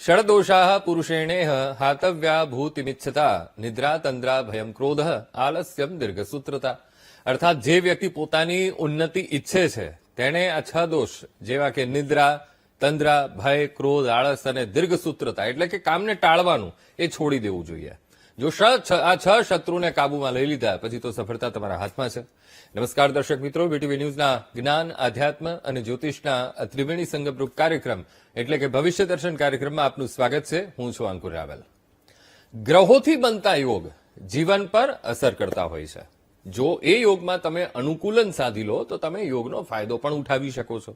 षड्दोषाः पुरुषेणेह हातव्या भूतिमिच्छता निद्रा तंद्रा भयम क्रोध आलस्यम दीर्घसूत्रता। અર્થાત જે વ્યક્તિ પોતાની ઉન્નતિ ઈચ્છે છે તેણે આ છ દોષ જેવા કે નિદ્રા, તંદ્રા, ભય, ક્રોધ, આળસ અને દીર્ઘસૂત્રતા એટલે કે કામને ટાળવાનું એ છોડી દેવું જોઈએ। જો આ છ શત્રુને કાબુમાં લઈ લીધા પછી તો સફળતા તમારા હાથમાં છે। નમસ્કાર દર્શક મિત્રો, બીટીવી ન્યૂઝના જ્ઞાન, આધ્યાત્મ અને જ્યોતિષના ત્રિવેણી સંગમરૂપ કાર્યક્રમ એટલે કે ભવિષ્ય દર્શન કાર્યક્રમમાં આપનું સ્વાગત છે। હું છું અંકુર રાવલ। ગ્રહોથી બનતા યોગ જીવન પર અસર કરતા હોય છે। જો એ યોગમાં તમે અનુકૂલન સાધી લો તો તમે યોગનો ફાયદો પણ ઉઠાવી શકો છો।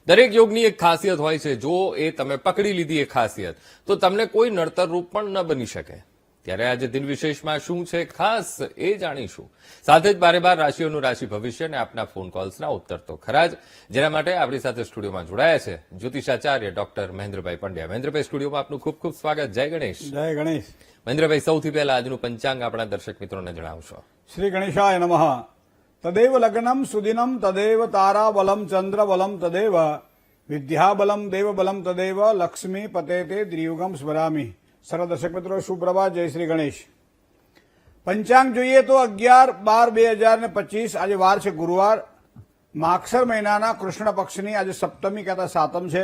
દરેક યોગની એક ખાસિયત હોય છે, જો એ તમે પકડી લીધી એ ખાસિયત તો તમને કોઈ નડતર રૂપ પણ ન બની શકે। ત્યારે આજે દિન વિશેષમાં શું છે ખાસ એ જાણીશું। સાથે જ બારે બાર રાશિઓનું રાશિ ભવિષ્ય અને આપના ફોન કોલ્સના ઉત્તર તો ખરા જ, જેના માટે આપણી સાથે સ્ટુડિયોમાં જોડાયા છે જ્યોતિષાચાર્ય ડોક્ટર મહેન્દ્રભાઈ પંડ્યા। મહેન્દ્રભાઈ, સ્ટુડિયોમાં આપનું ખૂબ ખૂબ સ્વાગત। જય ગણેશ। જય ગણેશ। મહેન્દ્રભાઈ, સૌથી પહેલા આજનું પંચાંગ આપણા દર્શક મિત્રોને જણાવશો। શ્રી ગણેશાય નમઃ। તદેવ લગ્નમ સુદિનમ તદેવ તારાબલમ ચંદ્રબલમ તદેવ વિદ્યાબલમ દેવબલમ તદેવ લક્ષ્મી પતેતે દ્રિયુગમ સ્મરામી। સરળ દર્શક મિત્રો, સુપ્રભાત, જય શ્રી ગણેશ। પંચાંગ જોઈએ તો 11/12/2025 આજે વાર છે ગુરુવાર, માગસર મહિનાના કૃષ્ણ પક્ષની આજે સપ્તમી કહેતા સાતમ છે।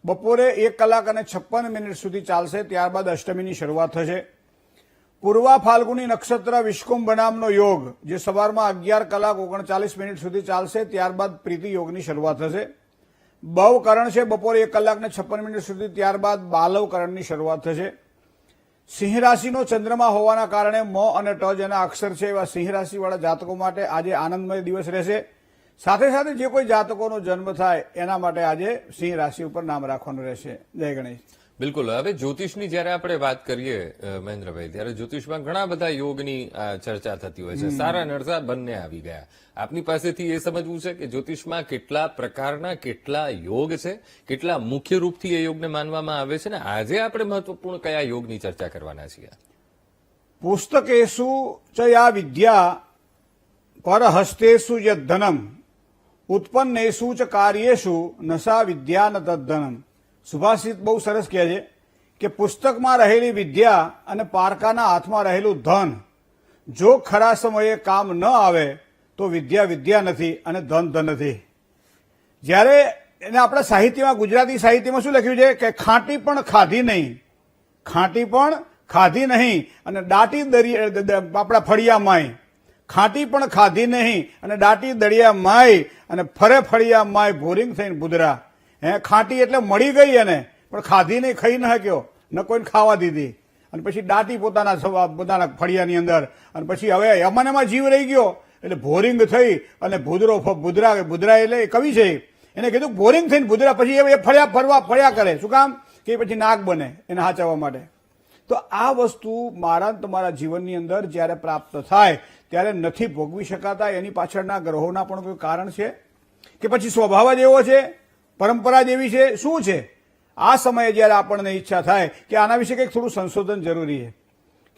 બપોરે 1:56 સુધી ચાલશે, ત્યારબાદ અષ્ટમીની શરૂઆત થશે। પૂર્વા ફાલ્ગુની નક્ષત્ર વિષ્કુંભ નામનો યોગ જે સવારમાં 11:39 સુધી ચાલશે, ત્યારબાદ પ્રીતિ યોગની શરૂઆત થશે। બવ કરણ છે બપોરે 1:56 સુધી, ત્યારબાદ બાલવ કરણની શરૂઆત થશે। સિંહ રાશિનો ચંદ્રમા હોવાના કારણે મ અને ટ જેના અક્ષર છે એવા સિંહ રાશિવાળા જાતકો માટે આજે આનંદમય દિવસ રહેશે। સાથે સાથે જે કોઈ જાતકોનો જન્મ થાય એના માટે આજે સિંહ રાશિ ઉપર નામ રાખવાનું રહેશે। જય ગણેશ। બિલકુલ। હવે જ્યોતિષની જયારે આપણે વાત કરીએ મહેન્દ્રભાઈ, ત્યારે જ્યોતિષમાં ઘણા બધા યોગની ચર્ચા થતી હોય છે। સારા નરસા બંને આવી ગયા। આપની પાસેથી એ સમજવું છે કે જ્યોતિષમાં કેટલા પ્રકારના કેટલા યોગ છે, કેટલા મુખ્ય રૂપથી એ યોગને માનવામાં આવે છે, ને આજે આપણે મહત્વપૂર્ણ કયા યોગની ચર્ચા કરવાના છીએ? પુસ્તકેષુ ચ યા વિદ્યા પરહસ્તેષુ યદ્ ધનમ ઉત્પન્નેષુ ચ કાર્યેષુ નસા વિદ્યા ન તદ્ધનમ। સુભાષિત બહુ સરસ કહે છે કે પુસ્તકમાં રહેલી વિદ્યા અને પારકાના હાથમાં રહેલું ધન જો ખરા સમયે કામ ન આવે તો વિદ્યા વિદ્યા નથી અને ધન ધન નથી। જ્યારે એને આપણા સાહિત્યમાં, ગુજરાતી સાહિત્યમાં શું લખ્યું છે કે ખાંટી પણ ખાધી નહીં, ખાંટી પણ ખાધી નહીં અને દાટી આપણા ફળિયા માય, ખાંટી પણ ખાધી નહીં અને દાટી દળિયા માય અને ફરે ફળિયા માય ભોરિંગ થઈને ભૂદરા। ખાંટી એટલે મળી ગઈ એને, પણ ખાધી નહીં, ખાઈ ન શક્યો, ન કોઈને ખાવા દીધી અને પછી દાટી પોતાના ફળિયાની અંદર અને પછી હવે એમાં જીવ રહી ગયો એટલે ભોરિંગ થઈ અને ભૂદરા એટલે કવિ છે એને કીધું ભોરિંગ થઈને ભૂદરા, પછી એ ફળ્યા કરે। શું કામ? કે પછી નાગ બને એને હાચવવા માટે। તો આ વસ્તુ મારા તમારા જીવનની અંદર જ્યારે પ્રાપ્ત થાય ત્યારે નથી ભોગવી શકાતા। એની પાછળના ગ્રહોના પણ કોઈ કારણ છે કે પછી સ્વભાવ જ એવો છે, પરંપરા જેવી છે, શું છે? આ સમયે જયારે આપણને ઈચ્છા થાય કે આના વિશે કંઈક થોડું સંશોધન જરૂરી છે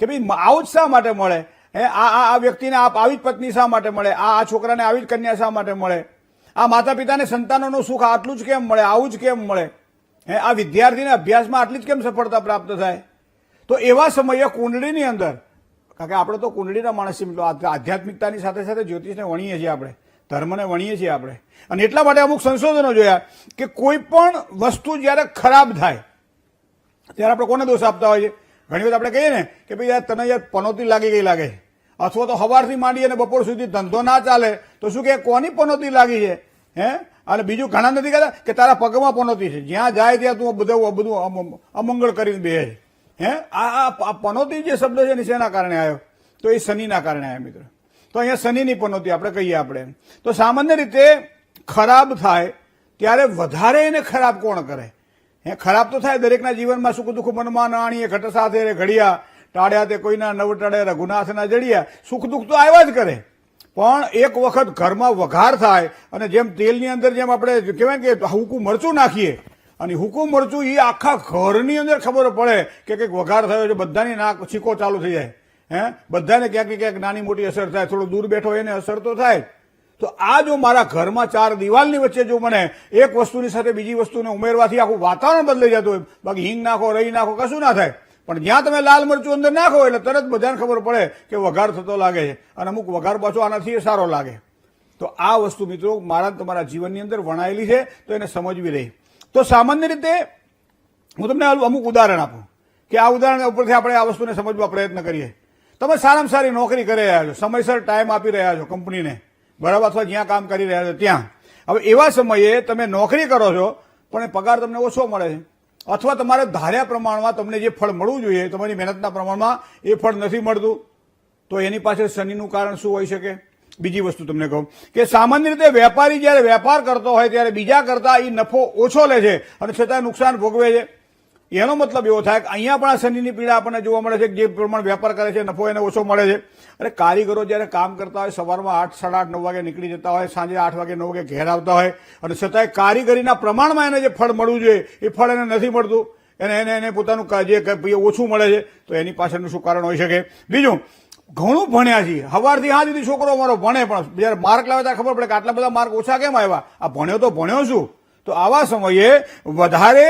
કે ભાઈ આવું જ શા માટે મળે, આ વ્યક્તિને આવી જ પત્ની શા માટે મળે, આ છોકરાને આવી જ કન્યા શા માટે મળે, આ માતા પિતાને સંતાનોનું સુખ આટલું જ કેમ મળે, આવું જ કેમ મળે, આ વિદ્યાર્થીને અભ્યાસમાં આટલી જ કેમ સફળતા પ્રાપ્ત થાય? તો એવા સમયે કુંડળીની અંદર, કારણ કે આપણે તો કુંડળીના માણસ છીએ, આધ્યાત્મિકતાની સાથે સાથે જ્યોતિષને વણીએ છીએ, આપણે ધર્મને વણીએ છીએ આપણે, અને એટલા માટે અમુક સંશોધનો જોયા કે કોઈ પણ વસ્તુ જયારે ખરાબ થાય ત્યારે આપણે કોને દોષ આપતા હોઈએ? ઘણી વખત આપણે કહીએ ને કે ભાઈ યાર તને યાર પનોતી લાગી ગઈ લાગે, અથવા તો સવારથી માંડી અને બપોર સુધી ધંધો ના ચાલે તો શું કે કોની પનોતી લાગી છે? અને બીજું ઘણા નથી કહેતા કે તારા પગમાં પનોતી છે, જ્યાં જાય ત્યાં તું બધું અમંગળ કરીને બેસે છે। આ પનોતી જે શબ્દ છે ને શેના કારણે આવ્યો? તો એ શનિના કારણે આવ્યો મિત્રો। તો અહીંયા શનિની પનોતી આપણે કહીએ આપણે તો સામાન્ય રીતે ખરાબ થાય ત્યારે વધારે એને ખરાબ કોણ કરે? ખરાબ તો થાય દરેકના જીવનમાં, સુખ દુઃખ મનમાં નાણીએ ઘટ સાથે ઘડિયા ટાળ્યા તે કોઈના નવ ટળે રઘુનાથના જડિયા। સુખ દુઃખ તો આવ્યા જ કરે, પણ એક વખત ઘરમાં વઘાર થાય અને જેમ તેલની અંદર જેમ આપણે કહેવાય કે હુકું મરચું નાખીએ અને હુકું મરચું એ આખા ઘરની અંદર ખબર પડે કે કંઈક વઘાર થયો છે, બધાની નાક છીકો ચાલુ થઈ જાય, બધાને ક્યાંક ને ક્યાંક નાની મોટી અસર થાય, થોડું દૂર બેઠો એને અસર તો થાય। તો તો આ જો મારા ઘરમાં ચાર દિવાલની વચ્ચે જો મને એક વસ્તુની સાથે બીજી વસ્તુને ઉમેરવાથી આખું વાતાવરણ બદલાઈ જતું હોય, બાકી હિંગ નાખો, રહી નાખો, કશું ના થાય. પણ જ્યાં તમે લાલ મરચું અંદર નાખો એટલે તરત બધાને ખબર પડે કે વઘાર થતો લાગે છે, અને અમુક વઘાર પાછો આનાથી સારો લાગે. તો આ વસ્તુ મિત્રો મારા તમારા જીવનની અંદર વણાયેલી છે, તો એને સમજવી રહી. તો સામાન્ય રીતે હું તમને અમુક ઉદાહરણ આપું કે આ ઉદાહરણ ઉપરથી આપણે આ વસ્તુને સમજવા પ્રયત્ન કરીએ. તમે સારામાં સારી નોકરી કરી રહ્યા છો, સમયસર ટાઈમ આપી રહ્યા છો કંપનીને, બરાબર, અથવા જ્યાં કામ કરી રહ્યા છો ત્યાં. હવે એવા સમયે તમે નોકરી કરો છો પણ એ પગાર તમને ઓછો મળે છે, અથવા તમારે ધાર્યા પ્રમાણમાં તમને જે ફળ મળવું જોઈએ તમારી મહેનતના પ્રમાણમાં એ ફળ નથી મળતું, તો એની પાછળ શનિનું કારણ શું હોઈ શકે? બીજી વસ્તુ તમને કહું કે સામાન્ય રીતે વેપારી જયારે વેપાર કરતો હોય ત્યારે બીજા કરતા એ નફો ઓછો લે છે અને છતાં નુકસાન ભોગવે છે. એનો મતલબ એવો થાય કે અહીંયા પણ આ શનિની પીડા આપણને જોવા મળે છે કે જે પ્રમાણે વેપાર કરે છે નફો એને ઓછો મળે છે. અને કારીગરો જયારે કામ કરતા હોય, સવારમાં 8, 8:30, 9 વાગે નીકળી જતા હોય, સાંજે 8 વાગે 9 વાગે ઘેર આવતા હોય, અને છતાંય કારીગરીના પ્રમાણમાં એને જે ફળ મળવું જોઈએ એ ફળ એને નથી મળતું, એને પોતાનું જે ઓછું મળે છે. તો એની પાછળનું શું કારણ હોઈ શકે? બીજું, ઘણું ભણ્યા છીએ, સવારથી હા સુધી છોકરો અમારો ભણે, પણ જયારે માર્ક લાવે ત્યારે ખબર પડે કે આટલા બધા માર્ક ઓછા કેમ આવ્યા? આ ભણ્યો તો ભણ્યો શું? તો આવા સમયે વધારે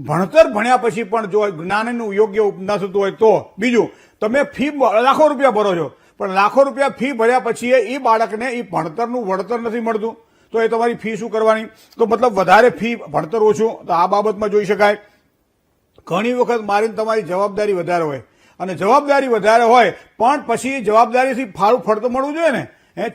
ભણતર ભણ્યા પછી પણ જો જ્ઞાનનું યોગ્ય ન થતું હોય તો. બીજું, તમે ફી લાખો રૂપિયા ભરો છો, પણ લાખો રૂપિયા ફી ભર્યા પછી એ બાળકને એ ભણતરનું વળતર નથી મળતું, તો એ તમારી ફી શું કરવાની? તો મતલબ વધારે ફી, ભણતર ઓછું, તો આ બાબતમાં જોઈ શકાય. ઘણી વખત મારી તમારી જવાબદારી વધારે હોય, અને જવાબદારી વધારે હોય પણ પછી જવાબદારીથી ફાળું ફળ તો મળવું જોઈએ ને.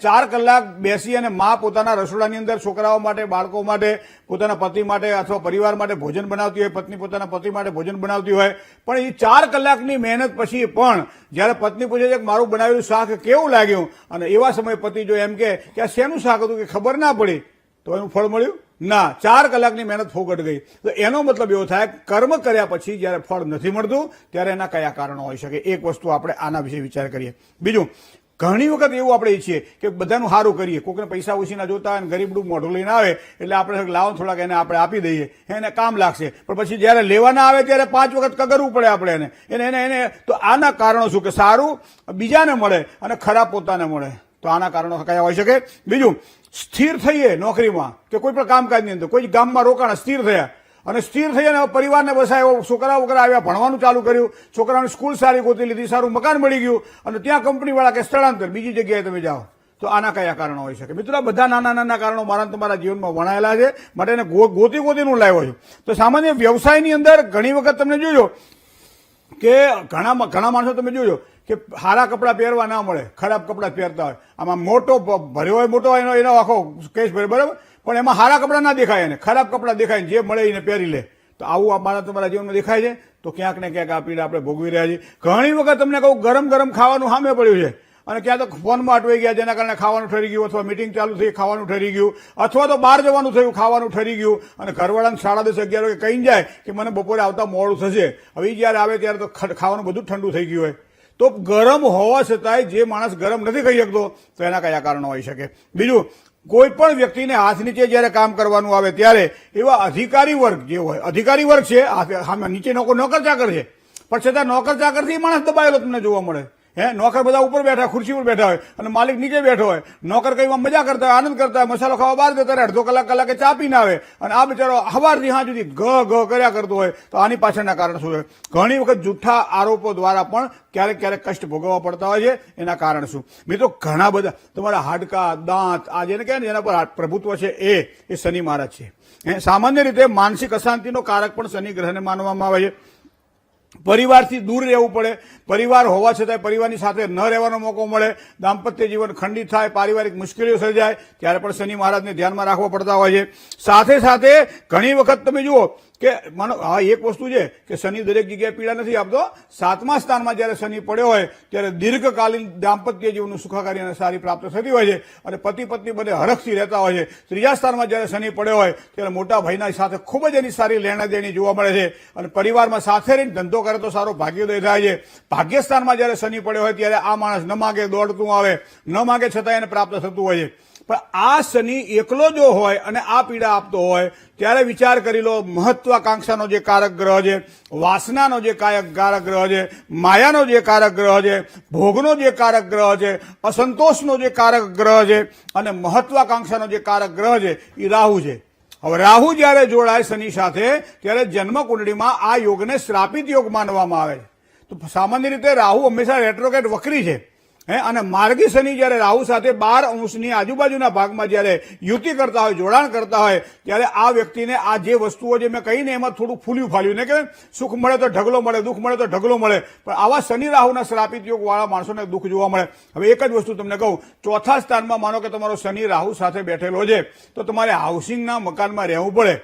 4 કલાક બેસી અને મા પોતાના રસોડાની અંદર છોકરાઓ માટે, બાળકો માટે, પોતાના પતિ માટે અથવા પરિવાર માટે ભોજન બનાવતી હોય, પત્ની પોતાના પતિ માટે ભોજન બનાવતી હોય, પણ એ 4 કલાકની મહેનત પછી પણ જયારે પત્ની પૂછે છે કે મારું બનાવેલું શાક કેવું લાગ્યું, અને એવા સમયે પતિ જો એમ કે આ શેનું શાક હતું કે ખબર ના પડી, તો એનું ફળ મળ્યું ના, 4 કલાકની મહેનત ફોગટ ગઈ. તો એનો મતલબ એવો થાય કર્મ કર્યા પછી જયારે ફળ નથી મળતું ત્યારે એના કયા કારણો હોઈ શકે? એક વસ્તુ આપણે આના વિશે વિચાર કરીએ. બીજું, ઘણી વખત એવું આપણે ઈચ્છીએ કે બધાનું સારું કરીએ, કોઈને પૈસા ઓછીના જોતા હોય, ગરીબડું મોઢું લઈને આવે એટલે આપણે લાવો થોડાક એને આપણે આપી દઈએ, એને કામ લાગશે, પણ પછી જયારે લેવાના આવે ત્યારે 5 વખત કગરવું પડે આપણે એને. તો આના કારણો શું? કે સારું બીજાને મળે અને ખરાબ પોતાને મળે. તો આના કારણો કયા હોઈ શકે? બીજું, સ્થિર થઈએ નોકરીમાં કે કોઈ પણ કામકાજની અંદર, કોઈ ગામમાં રોકાણ, સ્થિર થયા, અને સ્થિર થઈ અને પરિવારને બસાયો, છોકરા આવ્યા, ભણવાનું ચાલુ કર્યું, છોકરાની સ્કૂલ સારી ગોતી લીધી, સારું મકાન મળી ગયું, અને ત્યાં કંપનીવાળા કે સ્થળાંતર બીજી જગ્યાએ તમે જાઓ. તો આના કયા કારણો હોઈ શકે? મિત્રો, આ બધા નાના નાના કારણો મારા તમારા જીવનમાં વણાયેલા છે, માટે એને ગોતીનું લાવ્યો છું. તો સામાન્ય વ્યવસાયની અંદર ઘણી વખત તમને જોજો કે ઘણા માણસો તમે જોજો કે સારા કપડાં પહેરવા ના મળે, ખરાબ કપડાં પહેરતા હોય. આમાં મોટો ભર્યો હોય, મોટો એનો આખો કેસ ભરે, બરાબર, પણ એમાં સારા કપડાં ના દેખાય, એને ખરાબ કપડાં દેખાય, જે મળે એને પહેરી લે. તો આવું આ મારા તમારા જીવનમાં દેખાય છે. તો ક્યાંક ને ક્યાંક આ પીડા આપણે ભોગવી રહ્યા છીએ. ઘણી વખત તમને કહું, ગરમ ગરમ ખાવાનું સામે પડ્યું છે, અને ક્યાં તો ફોનમાં અટવાઈ ગયા, જેના કારણે ખાવાનું ઠરી ગયું, અથવા મીટિંગ ચાલુ થઈ ખાવાનું ઠરી ગયું, અથવા તો બહાર જવાનું થયું ખાવાનું ઠરી ગયું, અને ઘરવાળાને 10:30, 11 વાગે કહીને જાય કે મને બપોરે આવતા મોડું થશે. હવે જયારે આવે ત્યારે તો ખાવાનું બધું ઠંડુ થઈ ગયું હોય. તો ગરમ હોવા છતાંય જે માણસ ગરમ નથી ખાઈ શકતો, તો એના કયા કારણો હોઈ શકે? બીજું, કોઈ પણ વ્યક્તિને હાથ નીચે જયારે કામ કરવાનું આવે ત્યારે એવા અધિકારી વર્ગ જે હોય, અધિકારી વર્ગ છે, નીચે નોકર ચાકર છે, પણ છતાં નોકર ચાકરથી માણસ દબાયેલો તમને જોવા મળે. નોકર બધા ઉપર બેઠા, ખુરશી પર બેઠા હોય, અને માલિક નીચે બેઠો હોય. નોકર કઈ મજા કરતા હોય, આનંદ કરતા હોય, મસાલો ખાવા બહાર જતા રહે, અડધો કલાકે ચા પીને આવે, અને આ બિચારો સવારથી સાંજ સુધી ઘ કર્યા કરતો હોય. તો આની પાછળના કારણ શું છે? ઘણી વખત જૂઠા આરોપો દ્વારા પણ ક્યારેક કષ્ટ ભોગવવા પડતા હોય છે. એના કારણ શું? મિત્રો, ઘણા બધા તમારા હાડકા, દાંત, આ જેને કહે ને જેના પર પ્રભુત્વ છે એ શનિ મહારાજ છે. સામાન્ય રીતે માનસિક અશાંતિનો કારક પણ શનિ ગ્રહને માનવામાં આવે છે. પરિવારથી દૂર રહેવું પડે, પરિવાર હોવા છતાંય પરિવારની સાથે ન રહેવાનો મોકો મળે, દાંપત્ય જીવન ખંડિત થાય, પારિવારિક મુશ્કેલીઓ સર્જાય, ત્યારે પણ શનિ મહારાજને ધ્યાનમાં રાખવા પડતા હોય છે. સાથે સાથે ઘણી વખત તમે જુઓ કે એક વસ્તુ છે કે શનિ દરેક જગ્યાએ પીડા નથી આપતો. 7મા સ્થાનમાં જયારે શનિ પડ્યો હોય ત્યારે દીર્ઘકાલીન દાંપત્ય જીવનનું સુખાકારી અને સારી પ્રાપ્ત થતી હોય છે, અને પતિ પત્ની બધે હરખથી રહેતા હોય છે. 3જા સ્થાનમાં જયારે શનિ પડ્યો હોય ત્યારે મોટા ભાઈના સાથે ખૂબ જ એની સારી લેણાદેણી જોવા મળે છે, અને પરિવારમાં સાથે રહીને ધંધો કરે તો સારો ભાગ્યોદય થાય છે. ભાગ્યસ્થાનમાં જયારે શનિ પડ્યો હોય ત્યારે આ માણસ ન માગે દોડતું આવે, ન માગે છતાં એને પ્રાપ્ત થતું હોય છે. પણ આ શનિ એકલો જો હોય અને આ પીડા આપતો હોય ત્યારે વિચાર કરી લો, મહત્વાકાંક્ષાનો જે કારક ગ્રહ છે, વાસનાનો જે કારક ગ્રહ છે, માયાનો જે કારક ગ્રહ છે, ભોગનો જે કારક ગ્રહ છે, અસંતોષનો જે કારક ગ્રહ છે અને મહત્વાકાંક્ષાનો જે કારક ગ્રહ છે એ રાહુ છે. હવે રાહુ જયારે જોડાય શનિ સાથે ત્યારે જન્મ કુંડળીમાં આ યોગને શ્રાપિત યોગ માનવામાં આવે છે. તો સામાન્ય રીતે રાહુ હંમેશા રેટ્રોગ્રેડ વક્રી છે અને માર્ગી શનિ જયારે રાહુ સાથે 12 અંશની આજુબાજુના ભાગમાં જયારે યુતિ કરતા હોય, જોડાણ કરતા હોય ત્યારે આ વ્યક્તિને આ જે વસ્તુઓ જે મેં કહીને એમાં થોડું ફૂલ્યું ફાલ્યું ને કે સુખ મળે તો ઢગલો મળે, દુઃખ મળે તો ઢગલો મળે, પણ આવા શનિ રાહુના શ્રાપિત યોગ વાળા માણસોને દુઃખ જોવા મળે. હવે એક જ વસ્તુ તમને કહું, ચોથા સ્થાનમાં માનો કે તમારો શનિ રાહુ સાથે બેઠેલો છે તો તમારે હાઉસિંગના મકાનમાં રહેવું પડે.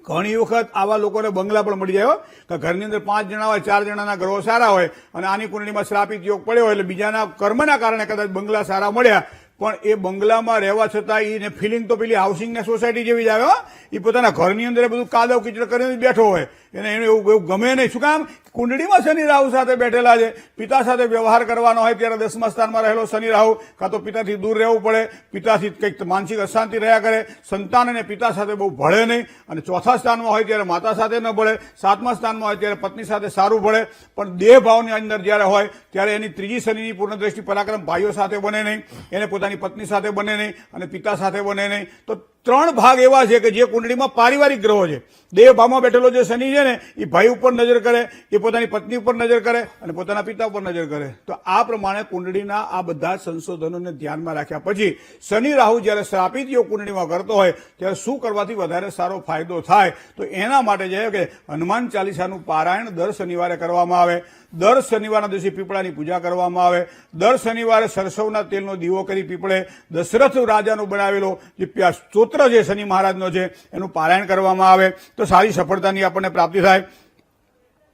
ઘણી વખત આવા લોકોને બંગલા પણ મળી જાય કે ઘરની અંદર 5 જણા હોય, 4 જણાના ગ્રહો સારા હોય અને આની કુંડળીમાં શ્રાપિત યોગ પડ્યો હોય એટલે બીજાના કર્મના કારણે કદાચ બંગલા સારા મળ્યા પણ એ બંગલામાં રહેવા છતાં એને ફિલિંગ તો પેલી હાઉસિંગ ને સોસાયટી જેવી જ આવે. એ પોતાના ઘરની અંદર બધું કાદવ કીચડ કરીને બેઠો હોય, એને એવું ગમે નહીં. શું કામ? કુંડળીમાં શનિ રાહુ સાથે બેઠેલા છે. પિતા સાથે વ્યવહાર કરવાનો હોય ત્યારે 10મા સ્થાનમાં રહેલો શનિ રાહુ કાં તો પિતાથી દૂર રહેવું પડે, પિતાથી કંઈક માનસિક અશાંતિ રહ્યા કરે, સંતાન અને પિતા સાથે બહુ ભળે નહીં, અને ચોથા સ્થાનમાં હોય ત્યારે માતા સાથે ન ભળે, 7મા સ્થાનમાં હોય ત્યારે પત્ની સાથે સારું ભળે, પણ દેહ ભાવની અંદર જ્યારે હોય ત્યારે એની ત્રીજી શનિની પૂર્ણ દ્રષ્ટિ પરાક્રમ ભાઈઓ સાથે બને નહીં, એને પોતાની પત્ની સાથે બને નહીં અને પિતા સાથે બને નહીં. તો 3 ભાગ એવા છે કે જે કુંડળીમાં પારિવારિક ગ્રહો છે. દેહ ભાવમાં બેઠેલો જે શનિ છે ને એ ભાઈ ઉપર નજર કરે, એ પોતાની પત્ની ઉપર નજર કરે અને પોતાના પિતા ઉપર નજર કરે. તો આ પ્રમાણે કુંડળીના આ બધા સંશોધનોને ધ્યાનમાં રાખ્યા પછી શનિ રાહુ જ્યારે શ્રાપિત યોગ કુંડળીમાં કરતો હોય ત્યારે શું કરવાથી વધારે સારો ફાયદો થાય, તો એના માટે છે કે હનુમાન ચાલીસાનું પારાયણ દર શનિવારે કરવામાં આવે, દર શનિવારના દિવસે પીપળાની પૂજા કરવામાં આવે, દર શનિવારે સરસવના તેલનો દીવો કરી પીપળે દશરથ રાજાનો બનાવેલો જે સ્તોત્ર છે શનિ મહારાજનો છે એનું પારાયણ કરવામાં આવે તો સારી સફળતાની આપણને પ્રાપ્તિ થાય.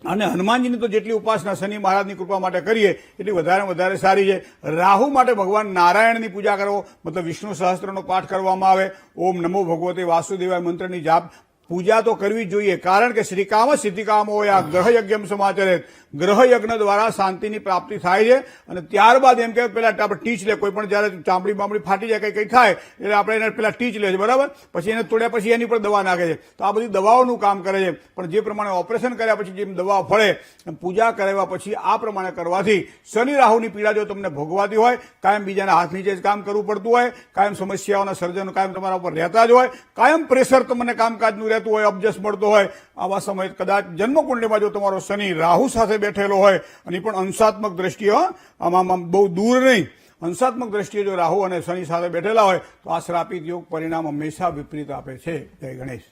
અને હનુમાનજીની તો જેટલી ઉપાસના શનિ મહારાજની કૃપા માટે કરીએ એટલી વધારે સારી છે. રાહુ માટે ભગવાન નારાયણની પૂજા કરવો, મતલબ વિષ્ણુ સહસ્ત્રનો પાઠ કરવામાં આવે, ઓમ નમો ભગવતે વાસુદેવાય મંત્રની જાપ પૂજા તો કરવી જોઈએ. કારણ કે શ્રીકામ સિદ્ધિકામ હોય, આ ગ્રહયજ્ઞ સમાચરે, ગ્રહયજ્ઞ દ્વારા શાંતિની પ્રાપ્તિ થાય છે. અને ત્યારબાદ એમ કે પેલા આપણે ટીચ લે, કોઈ પણ જયારે ચામડી બામડી ફાટી જાય કંઈ થાય એટલે આપણે એને પેલા ટીચ લે છે, બરાબર, પછી એને તોડ્યા પછી એની પર દવા નાખે છે. તો આ બધી દવાઓનું કામ કરે છે. પણ જે પ્રમાણે ઓપરેશન કર્યા પછી જેમ દવા ફળે એમ પૂજા કરાવ્યા પછી આ પ્રમાણે કરવાથી શનિ રાહુની પીડા જો તમને ભોગવાતી હોય, કાયમ બીજાના હાથ નીચે જ કામ કરવું પડતું હોય, કાયમ સમસ્યાઓના સર્જન કાયમ તમારા ઉપર રહેતા જ હોય, કાયમ પ્રેશર તમને કામકાજનું રહેતું હોય, અબજસ મળતો હોય, આવા સમયે કદાચ જન્મકુંડળીમાં જો તમારો શનિ રાહુ સાથે બેઠેલો હોય અને પણ અંશાત્મક દ્રષ્ટિએ આમાં બહુ દૂર નહીં, અંશાત્મક દ્રષ્ટિએ જો રાહુ અને શનિ સાથે બેઠેલા હોય તો આ શ્રાપિત યોગ પરિણામ હંમેશા વિપરીત આપે છે. જય ગણેશ.